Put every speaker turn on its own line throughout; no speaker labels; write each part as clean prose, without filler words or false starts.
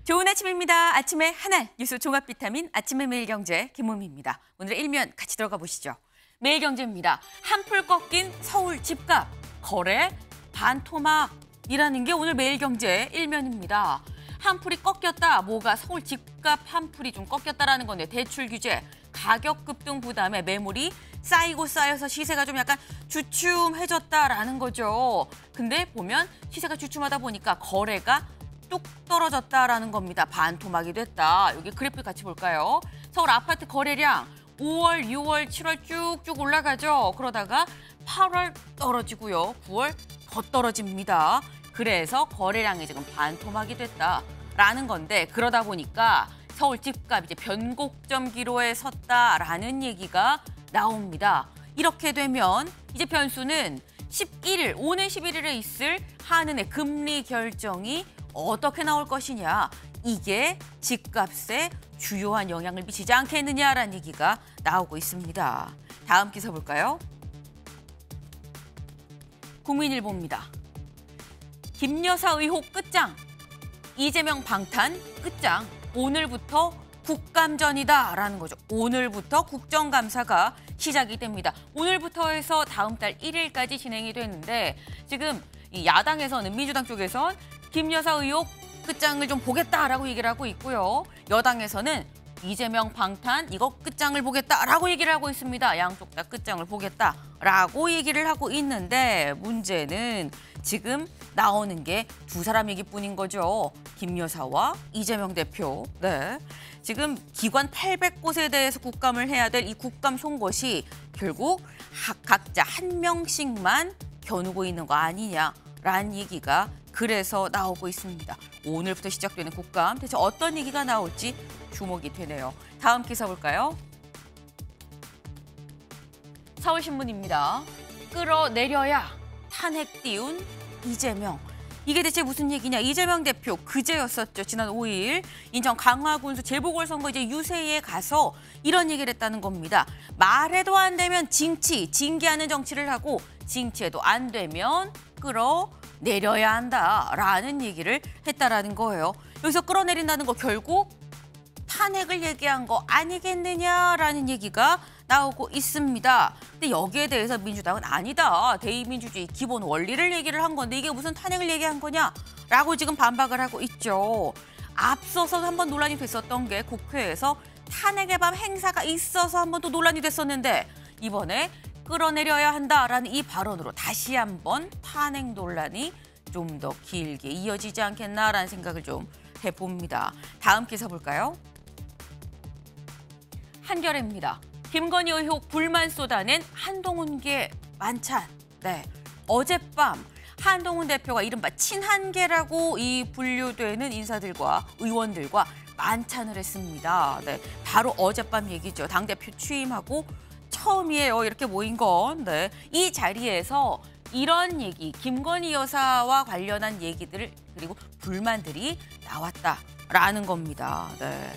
좋은 아침입니다. 아침에 하나 뉴스 종합 비타민 아침의 매일경제 김우미입니다. 오늘의 일면 같이 들어가 보시죠. 매일경제입니다. 한풀 꺾인 서울 집값 거래 반토막이라는 게 오늘 매일경제 일면입니다. 한풀이 꺾였다. 뭐가 서울 집값 한풀이 좀 꺾였다라는 건데 대출 규제, 가격 급등 부담에 매물이 쌓이고 쌓여서 시세가 좀 약간 주춤해졌다라는 거죠. 근데 보면 시세가 주춤하다 보니까 거래가 뚝 떨어졌다라는 겁니다. 반토막이 됐다. 여기 그래프 같이 볼까요? 서울 아파트 거래량 5월, 6월, 7월 쭉쭉 올라가죠. 그러다가 8월 떨어지고요. 9월 더 떨어집니다. 그래서 거래량이 지금 반토막이 됐다라는 건데 그러다 보니까 서울 집값 이제 변곡점 기로에 섰다라는 얘기가 나옵니다. 이렇게 되면 이제 변수는 11일, 오는 11일에 있을 한은의 금리 결정이 어떻게 나올 것이냐. 이게 집값에 주요한 영향을 미치지 않겠느냐라는 얘기가 나오고 있습니다. 다음 기사 볼까요? 국민일보입니다. 김여사 의혹 끝장, 이재명 방탄 끝장, 오늘부터 국감전이다라는 거죠. 오늘부터 국정감사가 시작이 됩니다. 오늘부터 해서 다음 달 1일까지 진행이 되는데 지금 이 야당에서는 민주당 쪽에선 김여사 의혹 끝장을 좀 보겠다라고 얘기를 하고 있고요. 여당에서는 이재명 방탄 이거 끝장을 보겠다라고 얘기를 하고 있습니다. 양쪽 다 끝장을 보겠다라고 얘기를 하고 있는데 문제는 지금 나오는 게 두 사람 얘기뿐인 거죠. 김 여사와 이재명 대표. 네. 지금 기관 800곳에 대해서 국감을 해야 될 이 국감 송곳이 결국 각자 한 명씩만 겨누고 있는 거 아니냐라는 얘기가 그래서 나오고 있습니다. 오늘부터 시작되는 국감, 대체 어떤 얘기가 나올지 주목이 되네요. 다음 기사 볼까요? 서울신문입니다. 끌어내려야 탄핵 띄운 이재명. 이게 대체 무슨 얘기냐. 이재명 대표 그제였었죠. 지난 5일 인천 강화군수 재보궐선거 이제 유세에 가서 이런 얘기를 했다는 겁니다. 말해도 안 되면 징계하는 정치를 하고 징치해도 안 되면 끌어내려야 한다라는 얘기를 했다라는 거예요. 여기서 끌어내린다는 거 결국 탄핵을 얘기한 거 아니겠느냐라는 얘기가 나오고 있습니다. 근데 여기에 대해서 민주당은 아니다. 대의민주주의 기본 원리를 얘기를 한 건데 이게 무슨 탄핵을 얘기한 거냐라고 지금 반박을 하고 있죠. 앞서서 한번 논란이 됐었던 게 국회에서 탄핵의 밤 행사가 있어서 한번 또 논란이 됐었는데 이번에 끌어내려야 한다라는 이 발언으로 다시 한번 탄핵 논란이 좀 더 길게 이어지지 않겠나라는 생각을 좀 해봅니다. 다음 기사 볼까요? 한겨레입니다. 김건희 의혹 불만 쏟아낸 한동훈계 만찬. 네, 어젯밤 한동훈 대표가 이른바 친한계라고 이 분류되는 인사들과 의원들과 만찬을 했습니다. 네, 바로 어젯밤 얘기죠. 당대표 취임하고 처음이에요. 이렇게 모인 건. 네, 이 자리에서 이런 얘기, 김건희 여사와 관련한 얘기들을 그리고 불만들이 나왔다라는 겁니다. 네.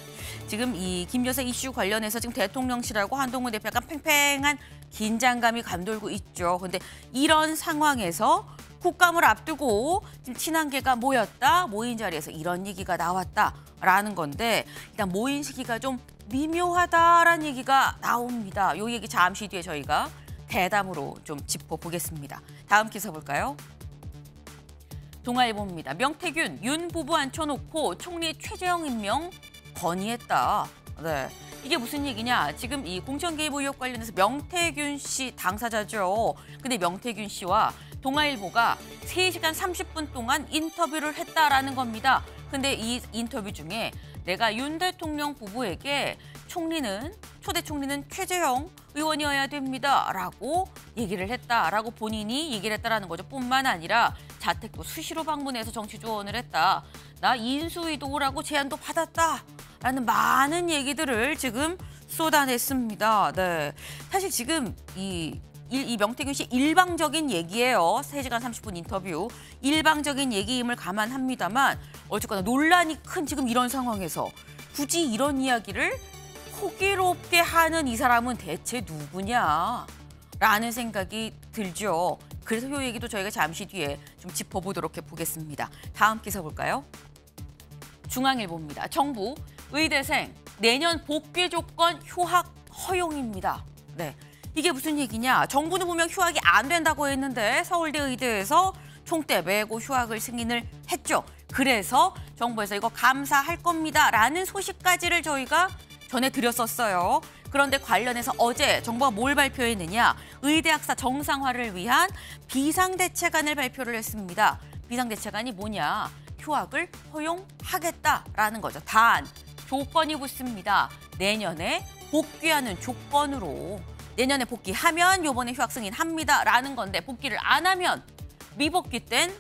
지금 이 김 여사 이슈 관련해서 지금 대통령실하고 한동훈 대표 약간 팽팽한 긴장감이 감돌고 있죠. 그런데 이런 상황에서 국감을 앞두고 지금 친한계가 모인 자리에서 이런 얘기가 나왔다라는 건데 일단 모인 시기가 좀 미묘하다라는 얘기가 나옵니다. 이 얘기 잠시 뒤에 저희가 대담으로 좀 짚어보겠습니다. 다음 기사 볼까요? 동아일보입니다. 명태균, 윤 부부 앉혀놓고 총리 최재형 임명 건의했다. 네, 이게 무슨 얘기냐. 지금 이 공천 개입 의혹 관련해서 명태균 씨 당사자죠. 근데 명태균 씨와 동아일보가 3시간 30분 동안 인터뷰를 했다라는 겁니다. 근데 이 인터뷰 중에 내가 윤 대통령 부부에게 초대 총리는 최재형 의원이어야 됩니다라고 얘기를 했다라고 본인이 얘기를 했다라는 거죠. 뿐만 아니라 자택도 수시로 방문해서 정치 조언을 했다. 나 인수위도라고 제안도 받았다라는 많은 얘기들을 지금 쏟아냈습니다. 네, 사실 지금 이 명태균 씨 일방적인 얘기예요. 3시간 30분 인터뷰. 일방적인 얘기임을 감안합니다만 어쨌거나 논란이 큰 지금 이런 상황에서 굳이 이런 이야기를 호기롭게 하는 이 사람은 대체 누구냐라는 생각이 들죠. 그래서 이 얘기도 저희가 잠시 뒤에 좀 짚어보도록 해보겠습니다. 다음 기사 볼까요? 중앙일보입니다. 정부 의대생 내년 복귀 조건 휴학 허용입니다. 네, 이게 무슨 얘기냐? 정부는 분명 휴학이 안 된다고 했는데 서울대 의대에서 총대 메고 휴학을 승인을 했죠. 그래서 정부에서 이거 감사할 겁니다라는 소식까지를 저희가 전해드렸었어요. 그런데 관련해서 어제 정부가 뭘 발표했느냐? 의대 학사 정상화를 위한 비상대책안을 발표를 했습니다. 비상대책안이 뭐냐? 휴학을 허용하겠다라는 거죠. 단, 조건이 붙습니다. 내년에 복귀하는 조건으로 내년에 복귀하면 이번에 휴학 승인합니다라는 건데 복귀를 안 하면 미복귀 땐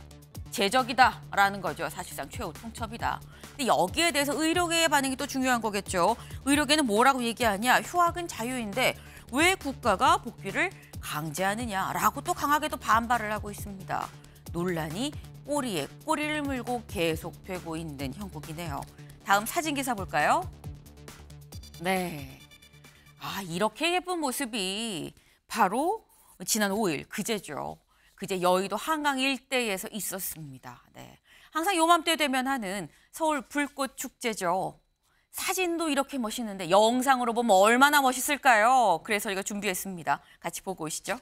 제적이다라는 거죠. 사실상 최후 통첩이다. 근데 여기에 대해서 의료계의 반응이 또 중요한 거겠죠. 의료계는 뭐라고 얘기하냐. 휴학은 자유인데 왜 국가가 복귀를 강제하느냐라고 또 강하게 또 반발을 하고 있습니다. 논란이 꼬리에 꼬리를 물고 계속되고 있는 형국이네요. 다음 사진 기사 볼까요? 네. 이렇게 예쁜 모습이 바로 지난 5일 그제죠. 그제 여의도 한강 일대에서 있었습니다. 네. 항상 요맘때 되면 하는 서울 불꽃 축제죠. 사진도 이렇게 멋있는데 영상으로 보면 얼마나 멋있을까요? 그래서 저희가 준비했습니다. 같이 보고 오시죠.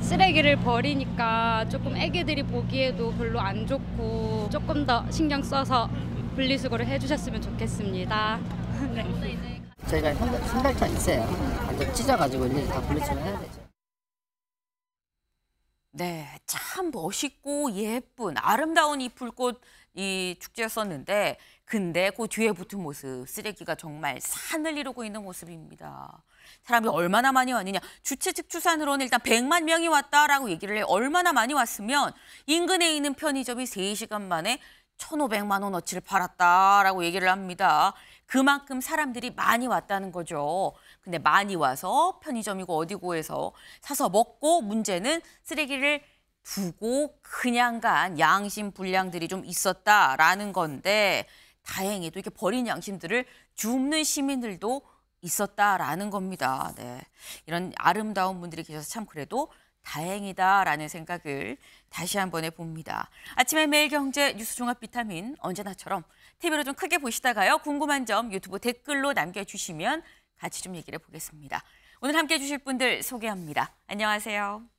쓰레기를 버리니까 조금 애기들이 보기에도 별로 안 좋고 조금 더 신경 써서 분리수거를 해주셨으면 좋겠습니다. 네.
저희가 선발차 있어요. 완전 찢어가지고 일일이 다 분리수거 해야 되죠.
네, 참 멋있고 예쁜 아름다운 이 불꽃 이 축제였었는데 근데 그 뒤에 붙은 모습 쓰레기가 정말 산을 이루고 있는 모습입니다. 사람이 얼마나 많이 왔느냐. 주최 측 추산으로는 일단 100만 명이 왔다라고 얘기를 해요. 얼마나 많이 왔으면 인근에 있는 편의점이 3시간 만에 1,500만 원어치를 팔았다라고 얘기를 합니다. 그만큼 사람들이 많이 왔다는 거죠. 근데 많이 와서 편의점이고 어디고 해서 사서 먹고 문제는 쓰레기를 두고 그냥 간 양심 불량들이 좀 있었다라는 건데 다행히도 이렇게 버린 양심들을 줍는 시민들도 있었다라는 겁니다. 네. 이런 아름다운 분들이 계셔서 참 그래도 다행이다라는 생각을 다시 한번 해봅니다. 아침에 매일경제 뉴스 종합 비타민 언제나처럼 TV로 좀 크게 보시다가요. 궁금한 점 유튜브 댓글로 남겨주시면 같이 좀 얘기를 해보겠습니다. 오늘 함께해 주실 분들 소개합니다. 안녕하세요.